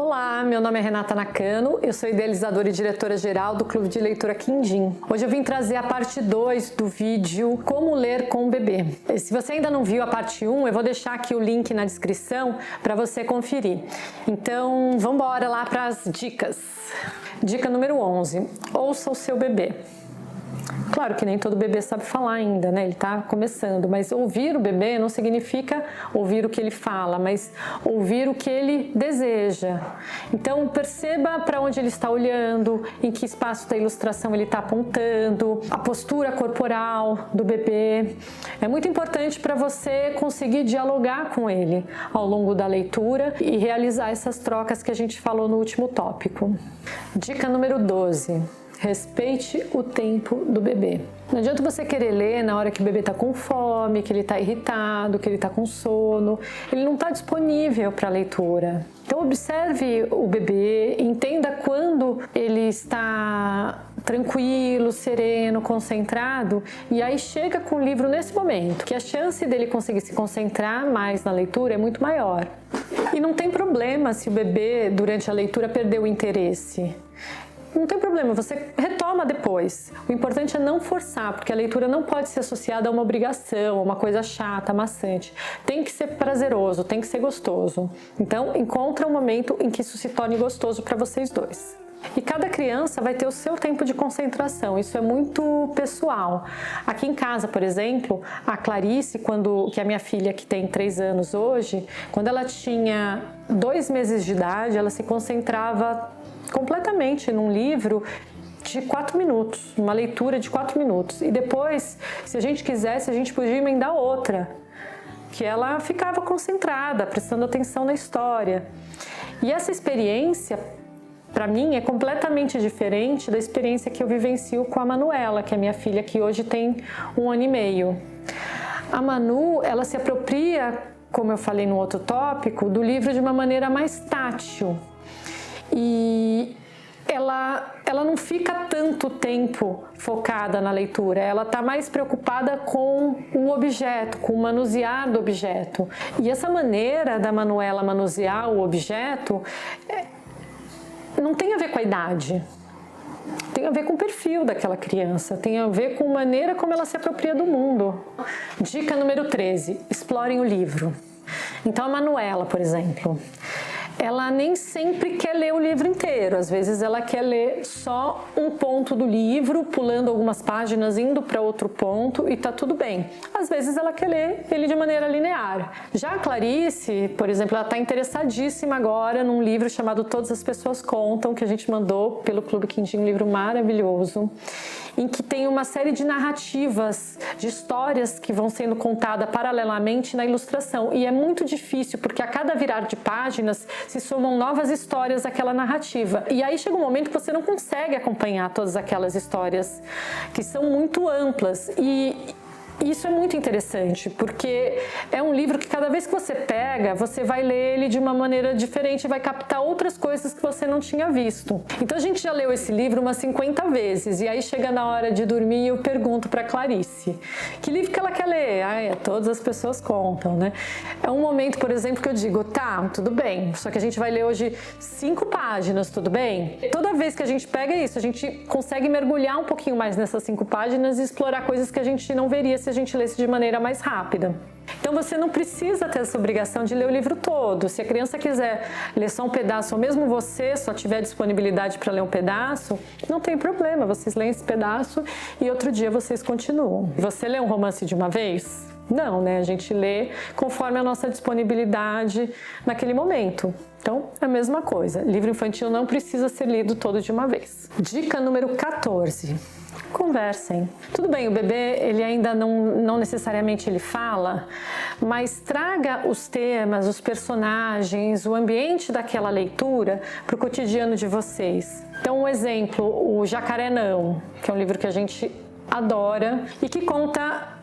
Olá, meu nome é Renata Nakano, eu sou idealizadora e diretora-geral do Clube de Leitura Quindim. Hoje eu vim trazer a parte 2 do vídeo Como Ler com o Bebê. Se você ainda não viu a parte 1, eu vou deixar aqui o link na descrição para você conferir. Então, vamos embora lá para as dicas. Dica número 11. Ouça o seu bebê. Claro que nem todo bebê sabe falar ainda, né? Ele está começando, mas ouvir o bebê não significa ouvir o que ele fala, mas ouvir o que ele deseja. Então perceba para onde ele está olhando, em que espaço da ilustração ele está apontando, a postura corporal do bebê. É muito importante para você conseguir dialogar com ele ao longo da leitura e realizar essas trocas que a gente falou no último tópico. Dica número 12. Respeite o tempo do bebê. Não adianta você querer ler na hora que o bebê está com fome, que ele está irritado, que ele está com sono. Ele não está disponível para a leitura. Então observe o bebê, entenda quando ele está tranquilo, sereno, concentrado, e aí chega com o livro nesse momento, que a chance dele conseguir se concentrar mais na leitura é muito maior. E não tem problema se o bebê, durante a leitura, perdeu o interesse. Não tem problema, você retoma depois. O importante é não forçar, porque a leitura não pode ser associada a uma obrigação, a uma coisa chata, maçante. Tem que ser prazeroso, tem que ser gostoso. Então, encontra um momento em que isso se torne gostoso para vocês dois. E cada criança vai ter o seu tempo de concentração, isso é muito pessoal. Aqui em casa, por exemplo, a Clarice, que é a minha filha que tem 3 anos hoje, quando ela tinha 2 meses de idade, ela se concentrava completamente num livro de 4 minutos, uma leitura de 4 minutos. E depois, se a gente quisesse, a gente podia emendar outra, que ela ficava concentrada, prestando atenção na história. E essa experiência, para mim, é completamente diferente da experiência que eu vivencio com a Manuela, que é minha filha, que hoje tem 1 ano e meio. A Manu, ela se apropria, como eu falei no outro tópico, do livro de uma maneira mais tátil. E ela não fica tanto tempo focada na leitura, ela está mais preocupada com o objeto, com o manusear do objeto. E essa maneira da Manuela manusear o objeto não tem a ver com a idade, tem a ver com o perfil daquela criança, tem a ver com a maneira como ela se apropria do mundo. Dica número 13, explorem o livro. Então a Manuela, por exemplo, ela nem sempre quer ler o livro inteiro, às vezes ela quer ler só um ponto do livro, pulando algumas páginas, indo para outro ponto e tá tudo bem. Às vezes ela quer ler ele de maneira linear. Já a Clarice, por exemplo, ela está interessadíssima agora num livro chamado Todas as Pessoas Contam, que a gente mandou pelo Clube Quindim, um livro maravilhoso, em que tem uma série de narrativas, de histórias que vão sendo contadas paralelamente na ilustração. E é muito difícil, porque a cada virar de páginas se somam novas histórias àquela narrativa. E aí chega um momento que você não consegue acompanhar todas aquelas histórias, que são muito amplas. E isso é muito interessante, porque é um livro que cada vez que você pega, você vai ler ele de uma maneira diferente, vai captar outras coisas que você não tinha visto. Então a gente já leu esse livro umas 50 vezes, e aí chega na hora de dormir e eu pergunto para Clarice, que livro que ela quer ler? Todas as pessoas contam, né? É um momento, por exemplo, que eu digo, tá, tudo bem, só que a gente vai ler hoje 5 páginas, tudo bem? Toda vez que a gente pega isso, a gente consegue mergulhar um pouquinho mais nessas 5 páginas e explorar coisas que a gente não veria se a gente lesse de maneira mais rápida. Então você não precisa ter essa obrigação de ler o livro todo. Se a criança quiser ler só um pedaço, ou mesmo você só tiver disponibilidade para ler um pedaço, não tem problema, vocês leem esse pedaço e outro dia vocês continuam. Você lê um romance de uma vez? Não, né? A gente lê conforme a nossa disponibilidade naquele momento. Então, é a mesma coisa. Livro infantil não precisa ser lido todo de uma vez. Dica número 14. Conversem. Tudo bem, o bebê ele ainda não necessariamente ele fala, mas traga os temas, os personagens, o ambiente daquela leitura para o cotidiano de vocês. Então, um exemplo, o Jacaré Não, que é um livro que a gente adora e que conta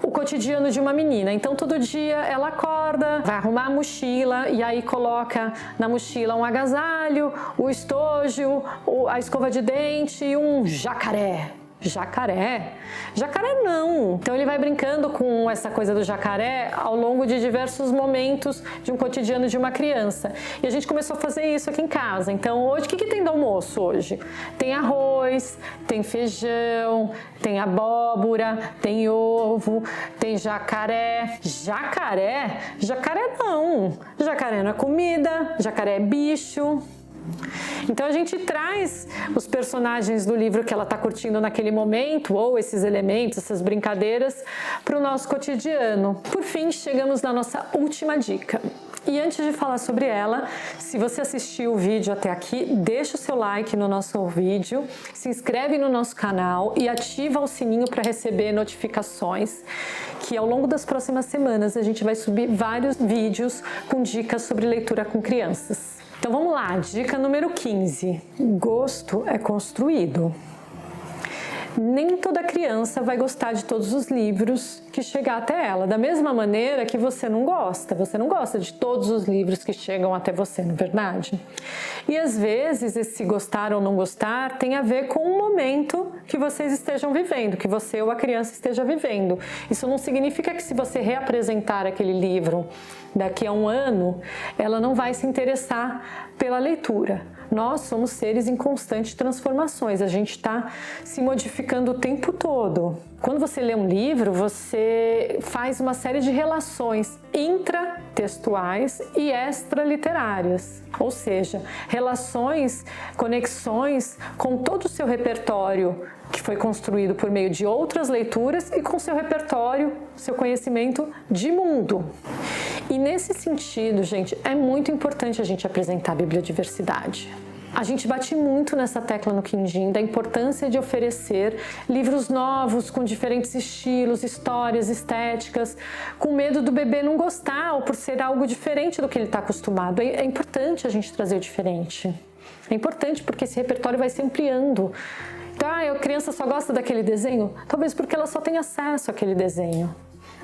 o cotidiano de uma menina. Então todo dia ela acorda, vai arrumar a mochila e aí coloca na mochila um agasalho, o estojo, a escova de dente e um jacaré. Jacaré? Jacaré não! Então ele vai brincando com essa coisa do jacaré ao longo de diversos momentos de um cotidiano de uma criança. E a gente começou a fazer isso aqui em casa. Então hoje, o que tem do almoço hoje? Tem arroz, tem feijão, tem abóbora, tem ovo, tem jacaré. Jacaré? Jacaré não! Jacaré não é comida, jacaré é bicho. Então a gente traz os personagens do livro que ela está curtindo naquele momento, ou esses elementos, essas brincadeiras, para o nosso cotidiano. Por fim, chegamos na nossa última dica. E antes de falar sobre ela, se você assistiu o vídeo até aqui, deixa o seu like no nosso vídeo, se inscreve no nosso canal e ativa o sininho para receber notificações, que ao longo das próximas semanas a gente vai subir vários vídeos com dicas sobre leitura com crianças. Então vamos lá, dica número 15. Gosto é construído. Nem toda criança vai gostar de todos os livros que chegar até ela, da mesma maneira que você não gosta de todos os livros que chegam até você, não é verdade? E às vezes esse gostar ou não gostar tem a ver com o momento que vocês estejam vivendo, que você ou a criança esteja vivendo. Isso não significa que se você reapresentar aquele livro daqui a um ano, ela não vai se interessar pela leitura. Nós somos seres em constante transformações, a gente está se modificando o tempo todo. Quando você lê um livro, você faz uma série de relações intratextuais e extraliterárias, ou seja, relações, conexões com todo o seu repertório que foi construído por meio de outras leituras e com seu repertório, seu conhecimento de mundo. E nesse sentido, gente, é muito importante a gente apresentar a bibliodiversidade. A gente bate muito nessa tecla no Quindim da importância de oferecer livros novos, com diferentes estilos, histórias, estéticas, com medo do bebê não gostar ou por ser algo diferente do que ele está acostumado. É importante a gente trazer o diferente. É importante porque esse repertório vai se ampliando. Então, a criança só gosta daquele desenho? Talvez porque ela só tem acesso àquele desenho.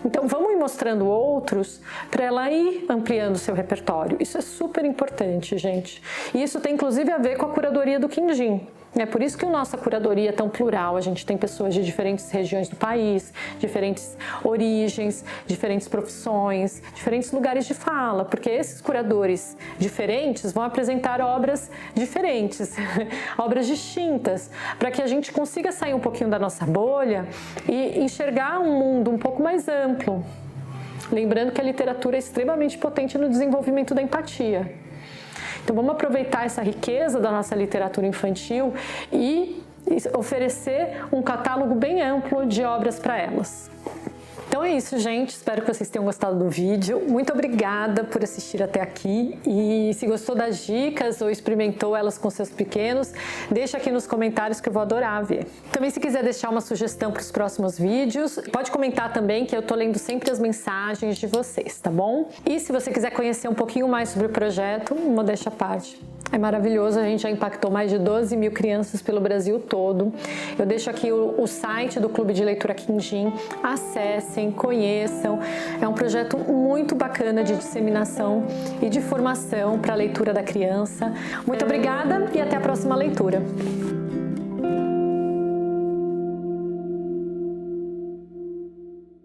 Então vamos ir mostrando outros para ela ir ampliando o seu repertório. Isso é super importante, gente. E isso tem inclusive a ver com a curadoria do Quindim. É por isso que a nossa curadoria é tão plural. A gente tem pessoas de diferentes regiões do país, diferentes origens, diferentes profissões, diferentes lugares de fala, porque esses curadores diferentes vão apresentar obras diferentes, obras distintas, para que a gente consiga sair um pouquinho da nossa bolha e enxergar um mundo um pouco mais amplo. Lembrando que a literatura é extremamente potente no desenvolvimento da empatia. Então vamos aproveitar essa riqueza da nossa literatura infantil e oferecer um catálogo bem amplo de obras para elas. Então é isso, gente. Espero que vocês tenham gostado do vídeo. Muito obrigada por assistir até aqui. E se gostou das dicas ou experimentou elas com seus pequenos, deixa aqui nos comentários que eu vou adorar ver. Também, se quiser deixar uma sugestão para os próximos vídeos, pode comentar também, que eu tô lendo sempre as mensagens de vocês, tá bom? E se você quiser conhecer um pouquinho mais sobre o projeto, modéstia à parte, é maravilhoso, a gente já impactou mais de 12 mil crianças pelo Brasil todo. Eu deixo aqui o site do Clube de Leitura Quindim, acessem, conheçam. É um projeto muito bacana de disseminação e de formação para a leitura da criança. Muito obrigada e até a próxima leitura.